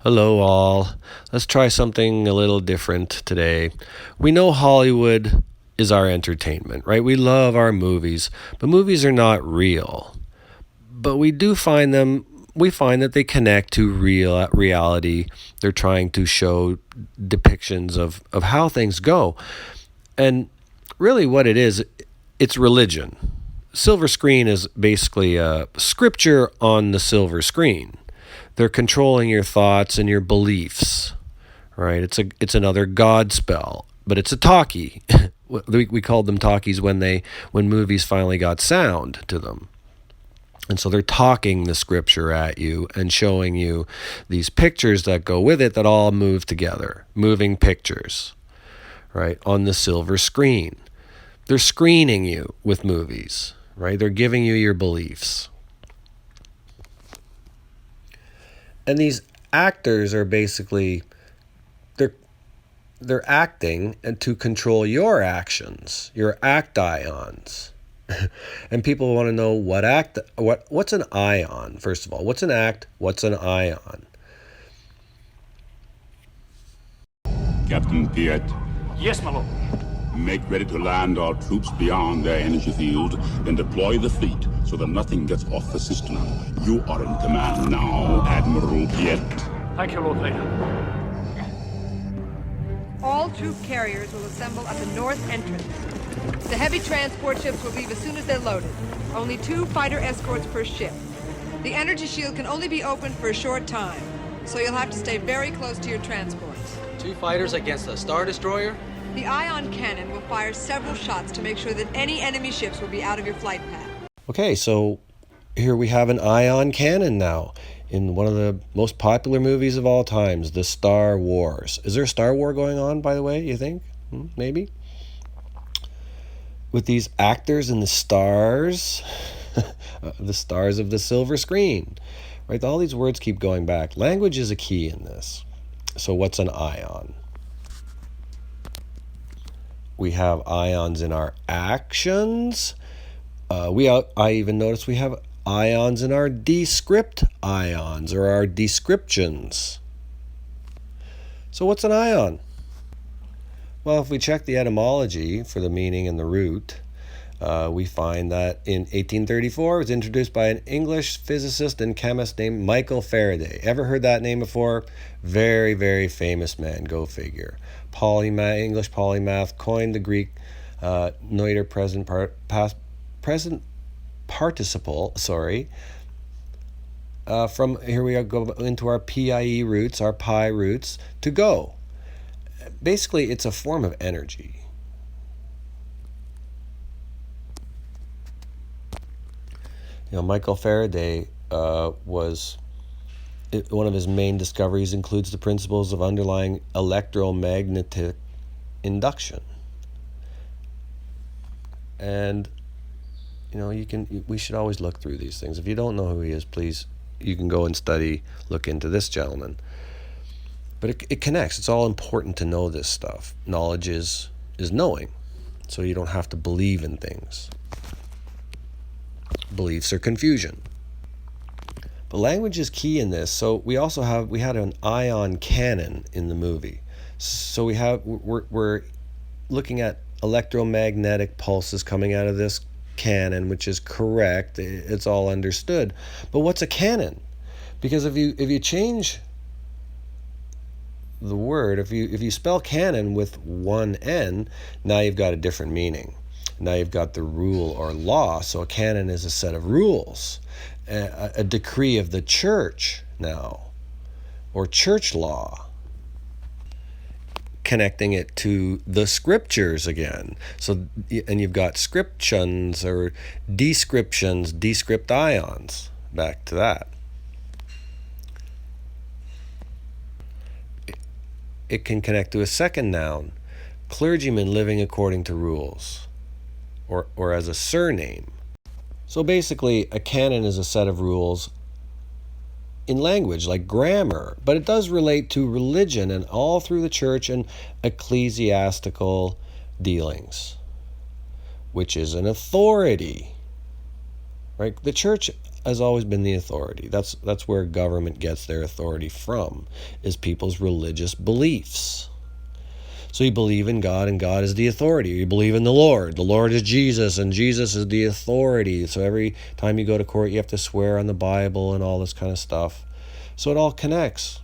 Hello, all. Let's try something a little different today. We know Hollywood is our entertainment, right? We love our movies, but movies are not real. But we find that they connect to reality. They're trying to show depictions of how things go. And really, what it is, it's religion. Silver screen is basically a scripture on the silver screen. They're controlling your thoughts and your beliefs, right? It's another God spell, but it's a talkie. We called them talkies when movies finally got sound to them. And so they're talking the scripture at you and showing you these pictures that go with it that all move together, moving pictures, right, on the silver screen. They're screening you with movies, right? They're giving you your beliefs. And these actors are basically they're they're acting and to control your actions, your act ions. And people want to know what's an ion, first of all. What's an act? What's an ion? Captain Piet, Yes, my lord. make ready to land our troops beyond their energy field, then deploy the fleet so that nothing gets off the system. You are in command now, Admiral Piet. Thank you, Lord Vader. All troop carriers will assemble at the north entrance. The heavy transport ships will leave as soon as they're loaded. Only 2 fighter escorts per ship. The energy shield can only be opened for a short time, so you'll have to stay very close to your transports. 2 fighters against a Star Destroyer? The ion cannon will fire several shots to make sure that any enemy ships will be out of your flight path. Okay, so here we have an ion cannon now in one of the most popular movies of all times, the Star Wars. Is there a Star War going on, by the way, you think? Maybe? With these actors and the stars, the stars of the silver screen, right? All these words keep going back. Language is a key in this. So what's an ion? We have ions in our actions. I even noticed we have ions in our descript ions or our descriptions. So what's an ion? Well, if we check the etymology for the meaning and the root, we find that in 1834 it was introduced by an English physicist and chemist named Michael Faraday. Ever heard that name before? Very, very famous man, go figure. English polymath, coined the Greek neuter present participle, from here we go into our PIE roots, our pi roots, to go. Basically, it's a form of energy. Michael Faraday was one of his main discoveries includes the principles of underlying electromagnetic induction. And we should always look through these things. If you don't know who he is, please, you can go and look into this gentleman. But it connects. It's all important to know this stuff. Knowledge is knowing, so you don't have to believe in things. Beliefs are confusion. But language is key in this. So we had an ion cannon in the movie. So we're looking at electromagnetic pulses coming out of this cannon, which is correct. It's all understood. But what's a cannon? Because if you change the word, if you spell canon with one N, now you've got a different meaning. Now you've got the rule or law. So a canon is a set of rules, a decree of the church now, or church law, connecting it to the scriptures again. So, and you've got scriptions or descriptions, descript ions, back to that. It can connect to a second noun, clergyman living according to rules, or as a surname. So basically, a canon is a set of rules in language, like grammar, but it does relate to religion and all through the church and ecclesiastical dealings, which is an authority, right? The church has always been the authority. That's where government gets their authority from, is people's religious beliefs. So you believe in God, and God is the authority. You believe in the Lord is Jesus, and Jesus is the authority. So every time you go to court, you have to swear on the Bible and all this kind of stuff. So it all connects.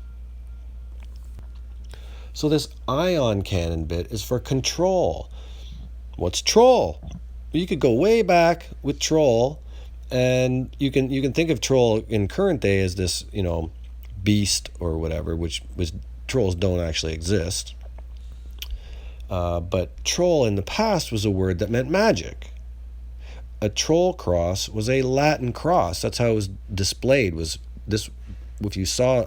So this ion cannon bit is for control. What's troll? You could go way back with troll, and you can think of troll in current day as this, beast or whatever, which trolls don't actually exist. But troll in the past was a word that meant magic. A troll cross was a Latin cross. That's how it was displayed. Was this? If you saw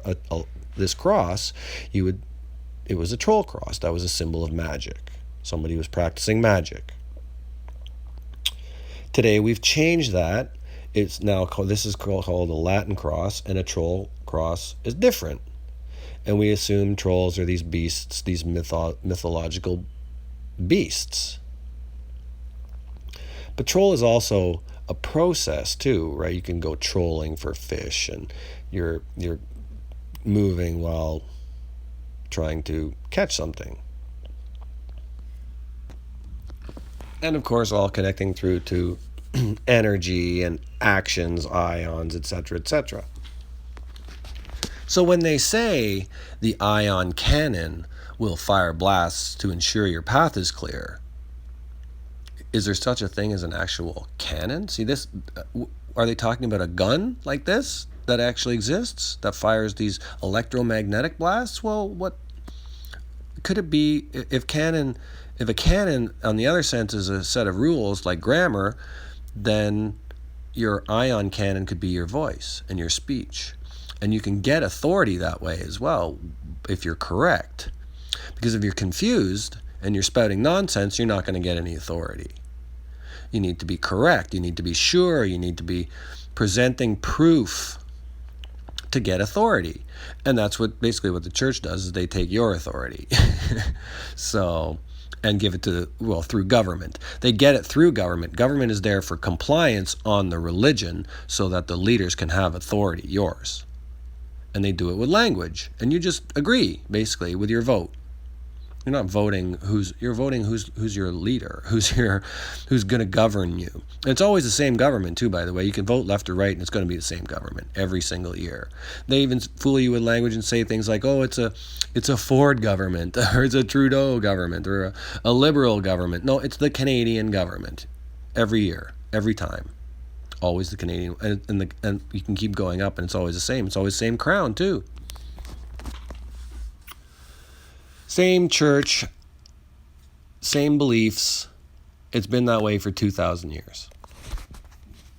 this cross, it was a troll cross. That was a symbol of magic. Somebody was practicing magic. Today we've changed that. It's now this is called a Latin cross, and a troll cross is different. And we assume trolls are these beasts, these mythological beasts. But troll is also a process too, right? You can go trolling for fish, and you're moving while trying to catch something. And of course, all connecting through to energy and actions, ions, etc., etc. So when they say the ion cannon will fire blasts to ensure your path is clear, is there such a thing as an actual cannon? See this? Are they talking about a gun like this that actually exists that fires these electromagnetic blasts? Well, what could it be? If a cannon, on the other sense, is a set of rules like grammar, then your ion cannon could be your voice and your speech. And you can get authority that way as well, if you're correct. Because if you're confused and you're spouting nonsense, you're not going to get any authority. You need to be correct. You need to be sure. You need to be presenting proof to get authority. And that's basically what the church does, is they take your authority. And give it through government. They get it through government. Government is there for compliance on the religion so that the leaders can have authority, yours. And they do it with language. And you just agree, basically, with your vote. You're not voting who's your leader, who's going to govern you. And it's always the same government too, by the way. You can vote left or right, and it's going to be the same government every single year. They even fool you with language and say things like, "Oh, it's a Ford government, or it's a Trudeau government, or a Liberal government." No, it's the Canadian government every year, every time. Always the Canadian, and you can keep going up, and it's always the same. It's always the same crown too. Same church, same beliefs. It's been that way for 2,000 years.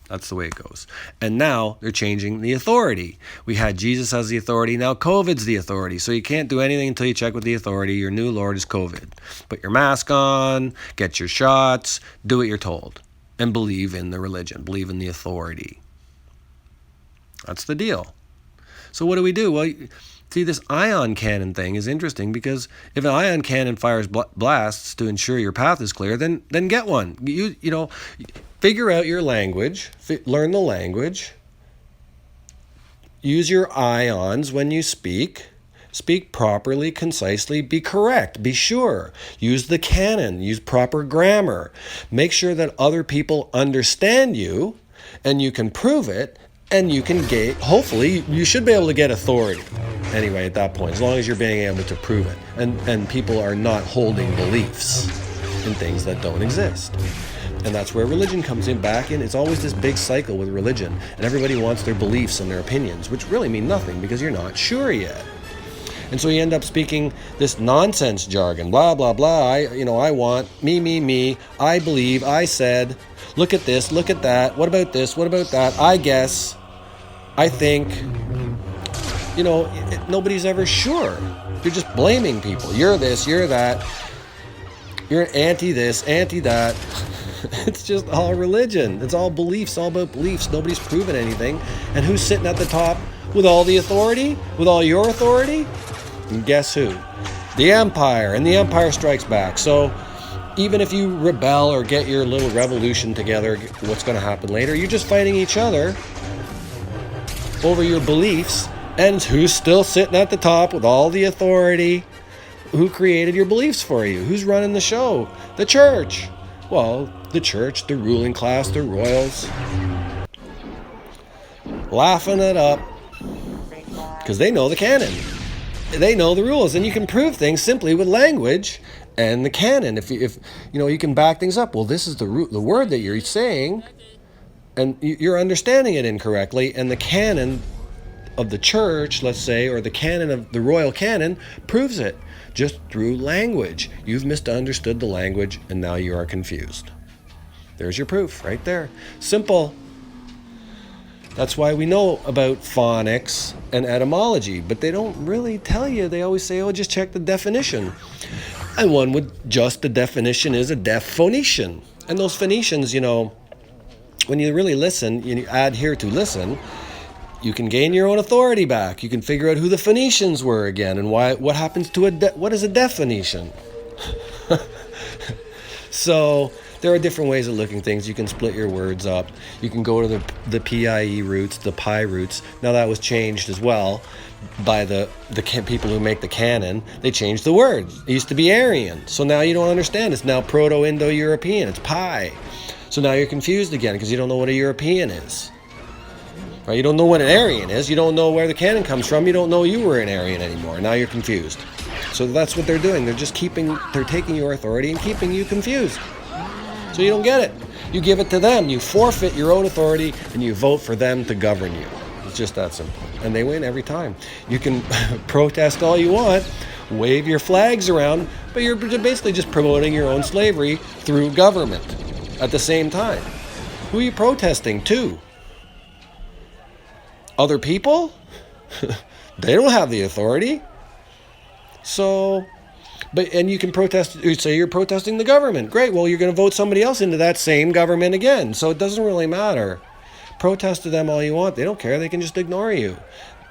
That's the way it goes. And now they're changing the authority. We had Jesus as the authority. Now COVID's the authority. So you can't do anything until you check with the authority. Your new Lord is COVID. Put your mask on, get your shots, do what you're told. And believe in the religion. Believe in the authority. That's the deal. So what do? Well, see, this ion cannon thing is interesting, because if an ion cannon fires blasts to ensure your path is clear, then get one. Figure out your language, learn the language, use your ions when you speak properly, concisely, be correct, be sure, use the canon, use proper grammar, make sure that other people understand you, and you can prove it, and you can hopefully, you should be able to get authority. Anyway, at that point, as long as you're being able to prove it, and people are not holding beliefs in things that don't exist. And that's where religion comes back in. It's always this big cycle with religion, and everybody wants their beliefs and their opinions, which really mean nothing because you're not sure yet. And so you end up speaking this nonsense jargon, blah, blah, blah. I want, me, I believe, I said, look at this, look at that, what about this, what about that, I guess, I think. Nobody's ever sure. You're just blaming people. You're this, you're that. You're anti this, anti that. It's just all religion. It's all beliefs, all about beliefs. Nobody's proven anything. And who's sitting at the top with all the authority? With all your authority? And guess who? The Empire. And the Empire strikes back. So even if you rebel or get your little revolution together, what's going to happen later? You're just fighting each other over your beliefs, and who's still sitting at the top with all the authority? Who created your beliefs for you? Who's running the show? The church. Well, the church, the ruling class, the royals. Laughing it up because they know the canon. They know the rules, and you can prove things simply with language and the canon. If you know, you can back things up. Well, this is the word that you're saying, and you're understanding it incorrectly, and the canon of the church, let's say, or the canon of the royal canon proves it just through language. You've misunderstood the language, and now you are confused. There's your proof right there. Simple. That's why we know about phonics and etymology, but they don't really tell you. They always say, oh, just check the definition. And one would just, the definition is a deaf Phoenician. And those Phoenicians, you know, when you really listen, you add here to listen, you can gain your own authority back. You can figure out who the Phoenicians were again and why. What happens to what is a deaf Phoenician? So there are different ways of looking at things. You can split your words up. You can go to the PIE roots, the pi roots. Now that was changed as well by the people who make the canon. They changed the words. It used to be Aryan. So now you don't understand. It's now Proto-Indo-European. It's pi. So now you're confused again because you don't know what a European is. Right? You don't know what an Aryan is. You don't know where the canon comes from. You don't know you were an Aryan anymore. Now you're confused. So that's what they're doing. They're taking your authority and keeping you confused. So you don't get it. You give it to them. You forfeit your own authority and you vote for them to govern you. It's just that simple. And they win every time. You can protest all you want, wave your flags around, but you're basically just promoting your own slavery through government at the same time. Who are you protesting to? Other people? They don't have the authority. So, and you can protest, you say you're protesting the government. Great, well, you're going to vote somebody else into that same government again. So it doesn't really matter. Protest to them all you want. They don't care. They can just ignore you.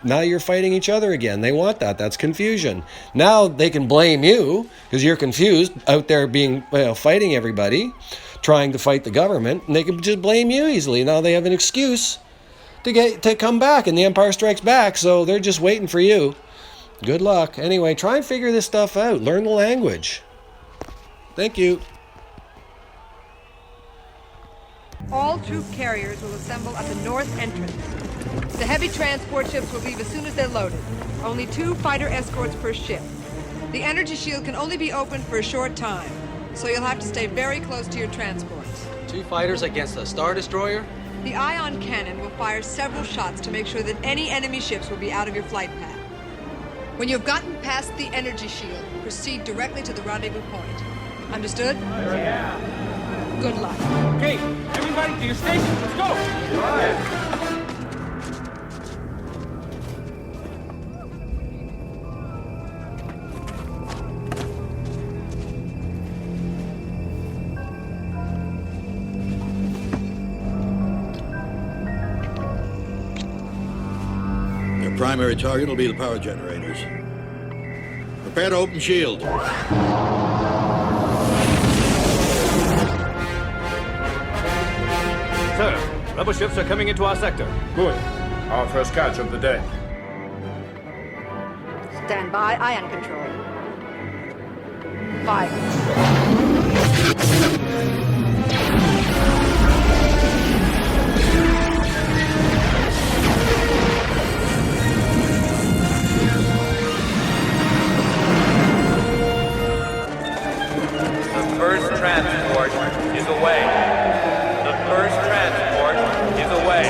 Now you're fighting each other again. They want that. That's confusion. Now they can blame you because you're confused out there being, fighting everybody, trying to fight the government, and they can just blame you easily. Now they have an excuse to come back, and the Empire Strikes Back, so they're just waiting for you. Good luck. Anyway, try and figure this stuff out. Learn the language. Thank you. All troop carriers will assemble at the north entrance. The heavy transport ships will leave as soon as they're loaded. Only 2 fighter escorts per ship. The energy shield can only be opened for a short time, so you'll have to stay very close to your transports. 2 fighters against a Star Destroyer? The ion cannon will fire several shots to make sure that any enemy ships will be out of your flight path. When you've gotten past the energy shield, proceed directly to the rendezvous point. Understood? Yeah. Good luck. Okay, everybody to your stations. Let's go. All right. Their primary target will be the power generators. Prepare to open shield. Sir, rebel ships are coming into our sector. Good. Our first catch of the day. Stand by, ion control. Fire. The first transport is away. The first transport is away.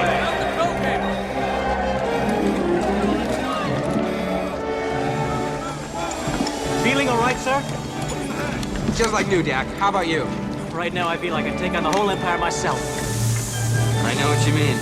Feeling all right, sir? Just like new, Dak. How about you? Right now, I feel like I can take on the whole Empire myself. I know what you mean.